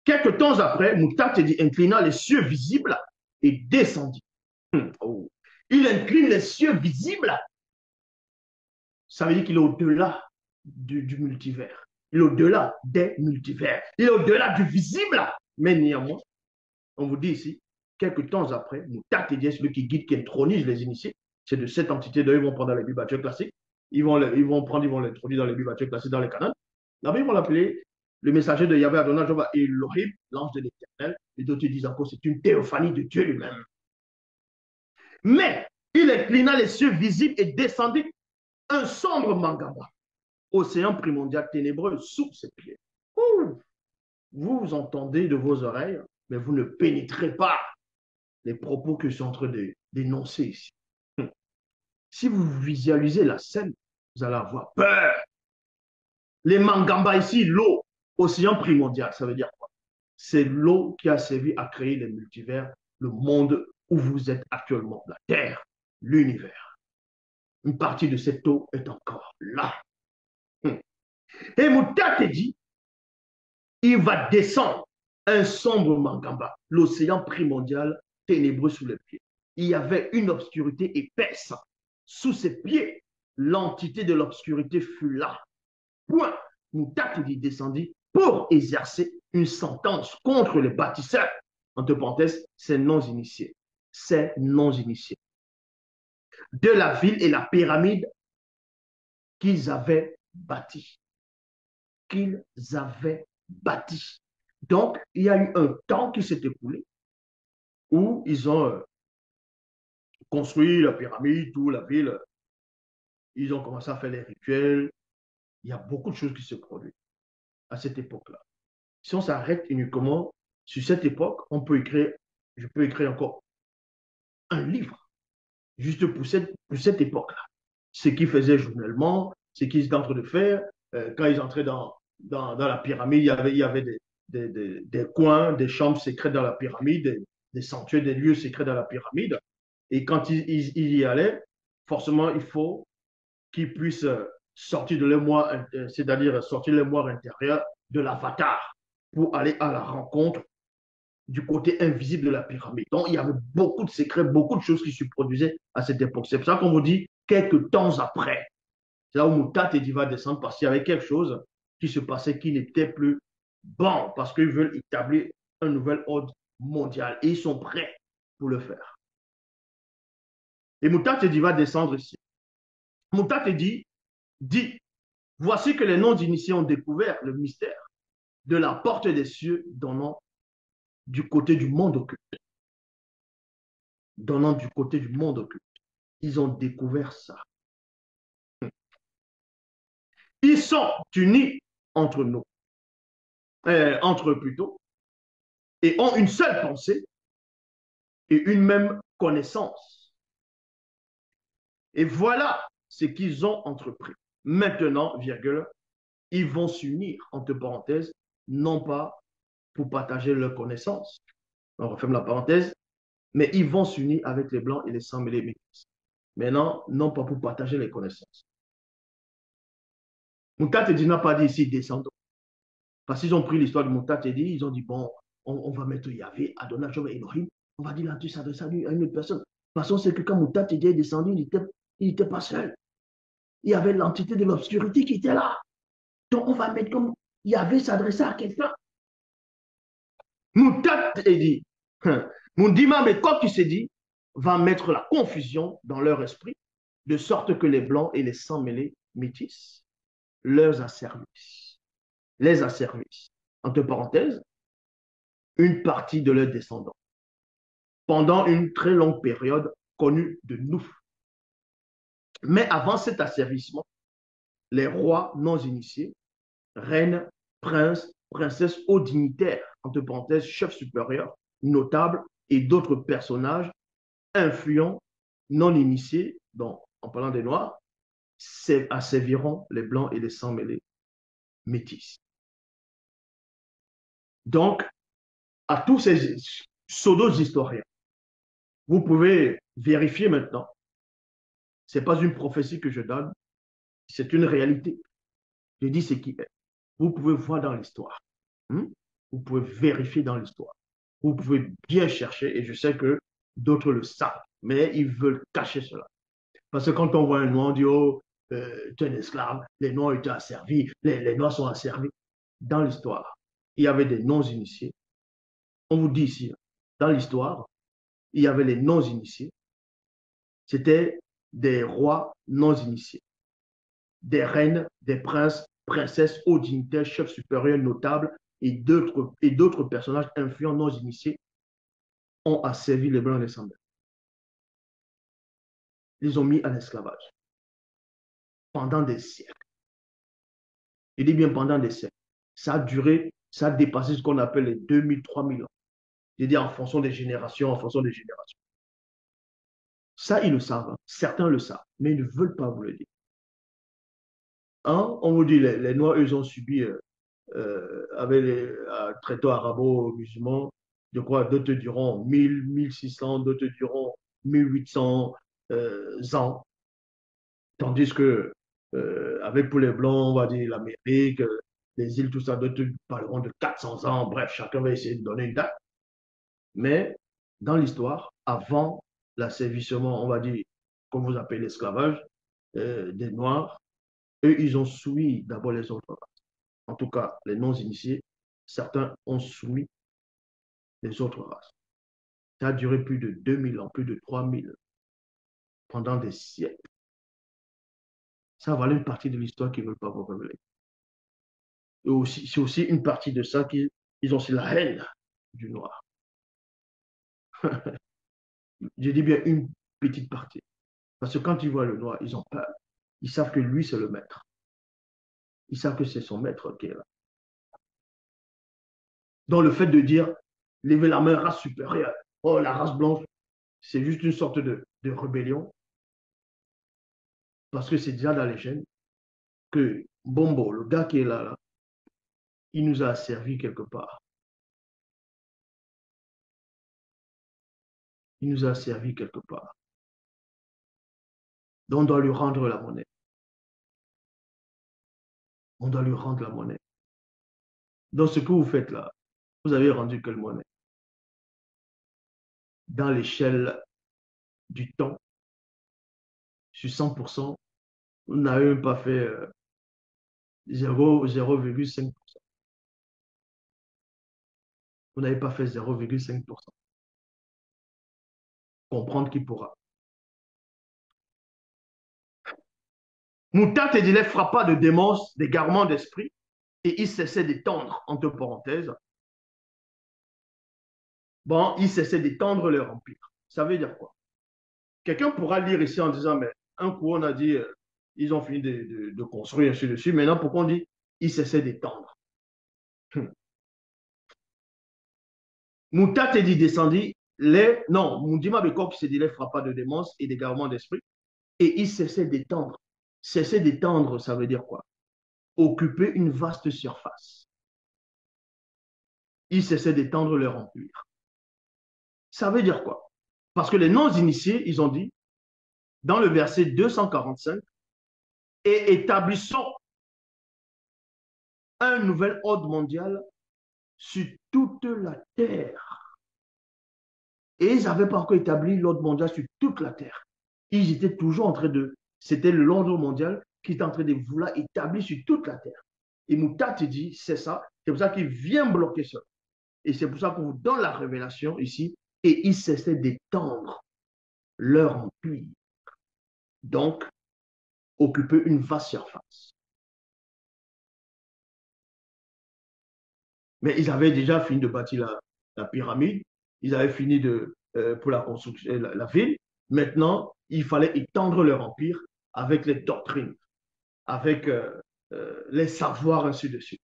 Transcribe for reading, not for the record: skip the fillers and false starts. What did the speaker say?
Quelque temps après, Moutad inclina les cieux visibles et descendit. Oh. Il incline les cieux visibles. Ça veut dire qu'il est au-delà du multivers. Il est au-delà des multivers. Il est au-delà du visible. Mais néanmoins, on vous dit ici, quelques temps après, Moutat est celui qui guide, qui intronise les initiés. C'est de cette entité dont ils vont prendre dans les bibles classiques. Ils vont l'introduire dans les bibles classiques, dans les canons. Là-bas, ils vont l'appeler le messager de Yahvé Adonai Jova Elohim, l'ange de l'éternel. Et d'autres disent encore, c'est une théophanie de Dieu lui-même. Mais il inclina les cieux visibles et descendit un sombre mangaba, océan primordial ténébreux sous ses pieds. Ouh, vous entendez de vos oreilles, mais vous ne pénétrez pas les propos que je suis en train d'énoncer ici. Si vous visualisez la scène, vous allez avoir peur. Les mangamba ici, l'eau, océan primordial, ça veut dire quoi? C'est l'eau qui a servi à créer les multivers, le monde où vous êtes actuellement, la Terre, l'univers. Une partie de cette eau est encore là. Et Moutate dit, il va descendre un sombre mangamba, l'océan primordial ténébreux sous les pieds. Il y avait une obscurité épaisse sous ses pieds. L'entité de l'obscurité fut là. Point. Moutate dit descendit pour exercer une sentence contre les bâtisseurs. Entre parenthèses, ces non-initiés. Ces non-initiés. De la ville et la pyramide qu'ils avaient bâtie. Qu'ils avaient bâtie. Donc, il y a eu un temps qui s'est écoulé où ils ont construit la pyramide, tout, la ville. Ils ont commencé à faire les rituels. Il y a beaucoup de choses qui se produisent à cette époque-là. Si on s'arrête uniquement sur cette époque, je peux écrire encore un livre juste pour cette époque-là. Ce qu'ils faisaient journellement, ce qu'ils étaient en train de faire. Quand ils entraient dans la pyramide, il y avait des coins, des chambres secrètes dans la pyramide, des sanctuaires, des lieux secrets dans la pyramide. Et quand ils y allaient, forcément, il faut qu'ils puissent sortir de l'émoi, c'est-à-dire sortir l'émoi intérieur de l'avatar pour aller à la rencontre du côté invisible de la pyramide. Donc, il y avait beaucoup de secrets, beaucoup de choses qui se produisaient à cette époque. C'est pour ça qu'on vous dit quelques temps après. C'est là où Moutat et va descendre parce qu'il y avait quelque chose qui se passait qui n'était plus bon parce qu'ils veulent établir un nouvel ordre mondial et ils sont prêts pour le faire. Et Moutat et va descendre ici. Moutat et dit, voici que les non-initiés ont découvert le mystère de la porte des cieux donnant du côté du monde occulte. Donnant du côté du monde occulte. Ils ont découvert ça. Ils sont unis entre nous, entre eux plutôt, et ont une seule pensée et une même connaissance. Et voilà ce qu'ils ont entrepris. Maintenant, virgule, ils vont s'unir, entre parenthèses, non pas pour partager leur connaissance, on referme la parenthèse, mais ils vont s'unir avec les blancs et les sans mêlés métis. Maintenant, non pas pour partager les connaissances. Moutat Edi n'a pas dit ici descendons. Parce qu'ils ont pris l'histoire de Moutat Edi, ils ont dit bon, on va mettre Yahvé, Adonai, Jové, Elohim, on va dire là, tu s'adresses à une autre personne. De toute façon, c'est que quand Moutat Edi est descendu, il n'était pas seul. Il y avait l'entité de l'obscurité qui était là. Donc, on va mettre comme Yahvé s'adressait à quelqu'un. Moutat Edi, Moundima, mais quoi qu'il s'est dit, va mettre la confusion dans leur esprit, de sorte que les blancs et les sans mêlés métis leurs asservissent. Les asservissent. Entre parenthèses, une partie de leurs descendants. Pendant une très longue période connue de nous. Mais avant cet asservissement, les rois non initiés, reines, princes, princesses hauts dignitaires, entre parenthèses, chefs supérieurs, notables et d'autres personnages influents, non initiés, donc en parlant des noirs, asserviront les blancs et les sans mêlés métis. Donc, à tous ces pseudo-historiens, vous pouvez vérifier maintenant. Ce n'est pas une prophétie que je donne, c'est une réalité. Je dis ce qui est. Vous pouvez voir dans l'histoire. Vous pouvez vérifier dans l'histoire. Vous pouvez bien chercher, et je sais que d'autres le savent, mais ils veulent cacher cela. Parce que quand on voit un noir, on dit, oh, tu es un esclave, les noirs étaient asservis, les noirs sont asservis. Dans l'histoire, il y avait des non-initiés. On vous dit ici, dans l'histoire, il y avait les non-initiés. C'était des rois non-initiés, des reines, des princes, princesses, hauts dignitaires, chefs supérieurs, notables et d'autres personnages influents non-initiés ont asservi les blancs descendants. Ils ont mis en esclavage pendant des siècles. Je dis bien pendant des siècles. Ça a duré, ça a dépassé ce qu'on appelle les 2000, 3000 ans. Je dis en fonction des générations, en fonction des générations. Ça, ils le savent. Hein. Certains le savent, mais ils ne veulent pas vous le dire. Hein? On vous dit, les Noirs, eux, ont subi avec les traités arabo-musulmans, de quoi d'autres diront 1000, 1600, d'autres diront 1800 ans. Tandis que, avec pour les Blancs, on va dire l'Amérique, les îles, tout ça, d'autres parleront de 400 ans. Bref, chacun va essayer de donner une date. Mais dans l'histoire, avant l'asservissement, on va dire, comme vous appelez l'esclavage, des Noirs, eux, ils ont soumis d'abord les autres races. En tout cas, les non-initiés, certains ont soumis les autres races. Ça a duré plus de 2000 ans, plus de 3000 pendant des siècles. Ça valait une partie de l'histoire qu'ils ne veulent pas vous révéler. C'est aussi une partie de ça qu'ils ont aussi la haine du noir. Je dis bien une petite partie. Parce que quand ils voient le noir, ils ont peur. Ils savent que lui, c'est le maître. Ils savent que c'est son maître qui est là. Donc le fait de dire, lever la main, race supérieure, oh, la race blanche, c'est juste une sorte de rébellion. Parce que c'est déjà dans les gènes que Bombo, le gars qui est là, il nous a servi quelque part. Il nous a servi quelque part. Donc on doit lui rendre la monnaie. On doit lui rendre la monnaie. Donc ce que vous faites là, vous avez rendu quelle monnaie? Dans l'échelle du temps, sur 100%, vous n'avez même pas fait 0,5%. Vous n'avez pas fait 0,5%. Comprendre qui pourra. Moutat et Dilek frappa de démence, d'égarement d'esprit, et il cessait d'étendre, entre parenthèses, bon, il cessait d'étendre leur empire. Ça veut dire quoi? Quelqu'un pourra lire ici en disant, mais un coup, on a dit, ils ont fini de construire, ainsi de suite. Maintenant, pourquoi on dit, il cessait d'étendre? Moutat et dit descendit, non, Moundima Bekok se dit les frappa de démence et d'égarement d'esprit, et il cessait d'étendre. Cesser d'étendre, ça veut dire quoi? Occuper une vaste surface. Ils cessaient d'étendre leur empire. Ça veut dire quoi? Parce que les non-initiés, ils ont dit, dans le verset 245, et établissons un nouvel ordre mondial sur toute la terre. Et ils n'avaient pas encore établi l'ordre mondial sur toute la terre. Ils étaient toujours en train de... C'était l'ordre mondial qui était en train de vouloir établir sur toute la terre. Et Moutat dit, c'est ça. C'est pour ça qu'il vient bloquer ça. Et c'est pour ça qu'on vous donne la révélation ici. Et ils cessaient d'étendre leur empire. Donc, occuper une vaste surface. Mais ils avaient déjà fini de bâtir la pyramide. Ils avaient fini pour la construction, la ville. Maintenant, il fallait étendre leur empire avec les doctrines, avec les savoirs, ainsi de suite.